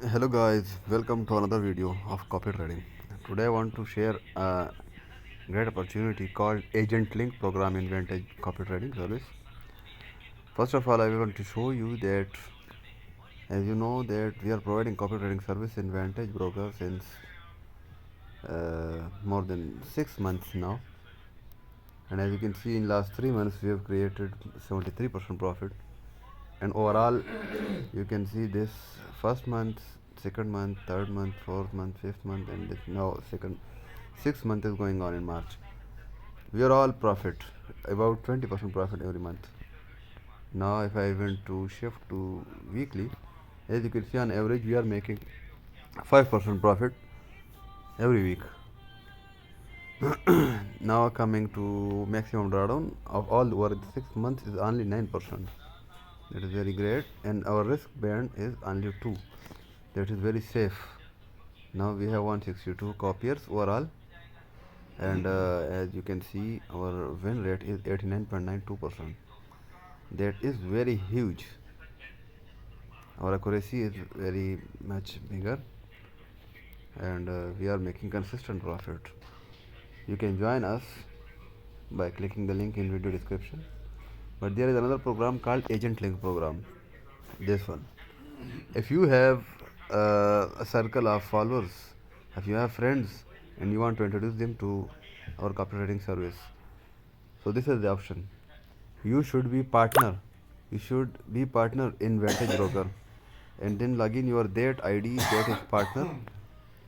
Hello guys, welcome to another video of copy trading. Today I want to share a great opportunity called Agent Link program in Vantage copy trading service. First of all, I want to show you that as you know that we are providing copy trading service in Vantage broker since more than 6 months now, and as you can see in last 3 months we have created 73% profit, and overall you can see this first month, second month, third month, fourth month, fifth month, and this now second 6 month is going on in March. We are all profit, about 20% profit every month. Now if I want to shift to weekly, as you can see on average we are making 5% profit every week. Now coming to maximum drawdown of all over the 6 months is only 9%. That is very great, and our risk band is only 2. That is very safe. Now we have 162 copiers overall, and as you can see our win rate is 89.92%. That is very huge. Our accuracy is very much bigger, and we are making consistent profit. You can join us by clicking the link in video description. But there is another program called Agent Link program. This one, if you have a circle of followers, if you have friends and you want to introduce them to our copy trading service, so this is the option. You should be partner. You should be partner in Vantage broker, and then log in your that ID that is partner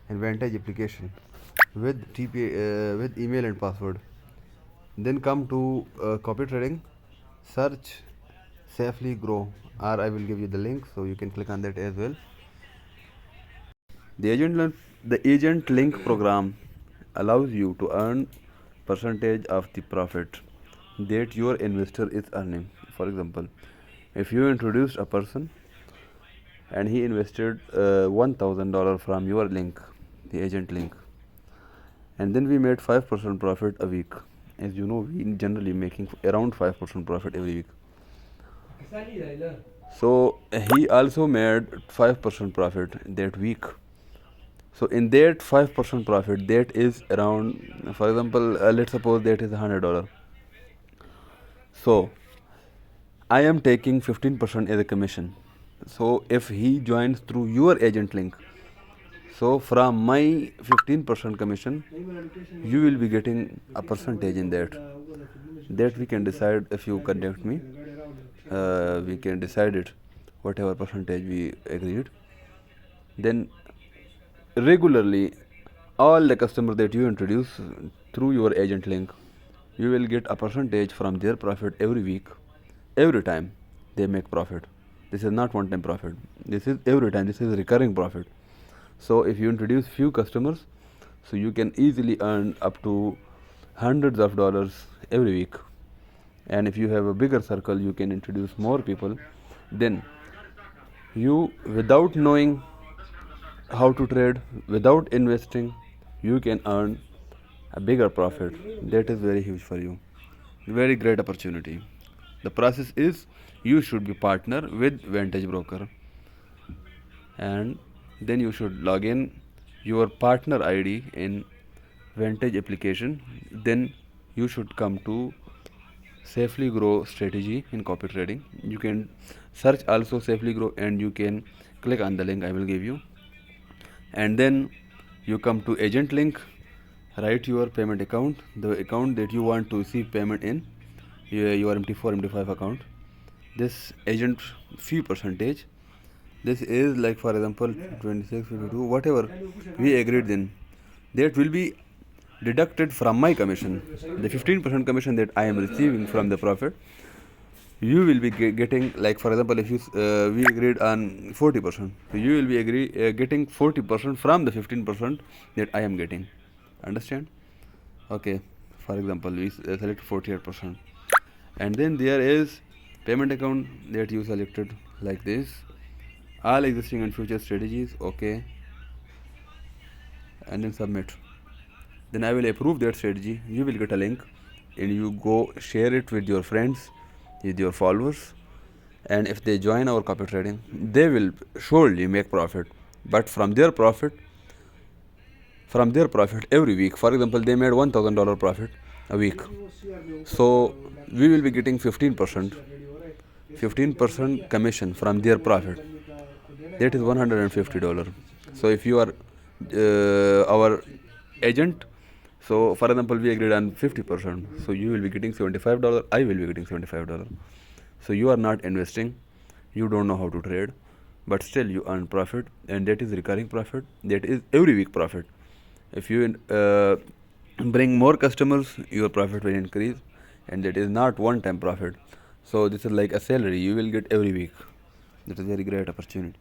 in Vantage application with with email and password. Then come to copy trading, search safely grow, or I will give you the link so you can click on that as well. The agent link program allows you to earn percentage of the profit that your investor is earning. For example, if you introduced a person and he invested $1,000 from your link, the agent link, and then we made 5% profit a week. As you know, we generally making around 5% profit every week. So he also made 5% profit that week. So in that 5% profit, that is around, for example, let's suppose that is $100. So I am taking 15% as a commission. So if he joins through your agent link, so from my 15% commission, you will be getting a percentage in that. That we can decide if you contact me. We can decide it, whatever percentage we agreed. Then regularly, all the customers that you introduce through your agent link, you will get a percentage from their profit every week, every time they make profit. This is not one time profit, this is every time, this is recurring profit. So if you introduce few customers, so you can easily earn up to hundreds of dollars every week. And if you have a bigger circle, you can introduce more people. Then you, without knowing how to trade, without investing, you can earn a bigger profit. That is very huge for you, very great opportunity. The process is, you should be partner with Vantage broker, and then you should log in your partner ID in Vantage application. Then you should come to Safely Grow strategy in copy trading. You can search also Safely Grow, and you can click on the link I will give you. And then you come to agent link, write your payment account, the account that you want to receive payment in, your MT4 MT5 account. This agent fee percentage, this is like for example 26 52 whatever we agreed, then that will be deducted from my commission. The 15% commission that I am receiving from the profit, you will be getting, like for example, if you we agreed on 40%, so you will be getting 40% from the 15% that I am getting. Understand? Okay, for example, we select 48%, and then there is payment account that you selected like this, all existing and future strategies. Okay, and then submit. Then I will approve that strategy. You will get a link, and you go share it with your friends, with your followers, and if they join our copy trading, they will surely make profit. But from their profit every week, for example, they made $1,000 profit a week, so we will be getting 15% commission from their profit. That is $150. So if you are our agent, so for example we agreed on 50%, so you will be getting $75, I will be getting $75. So you are not investing, you don't know how to trade, but still you earn profit, and that is recurring profit, that is every week profit. If you bring more customers, your profit will increase, and that is not one time profit. So this is like a salary you will get every week. That is very great opportunity.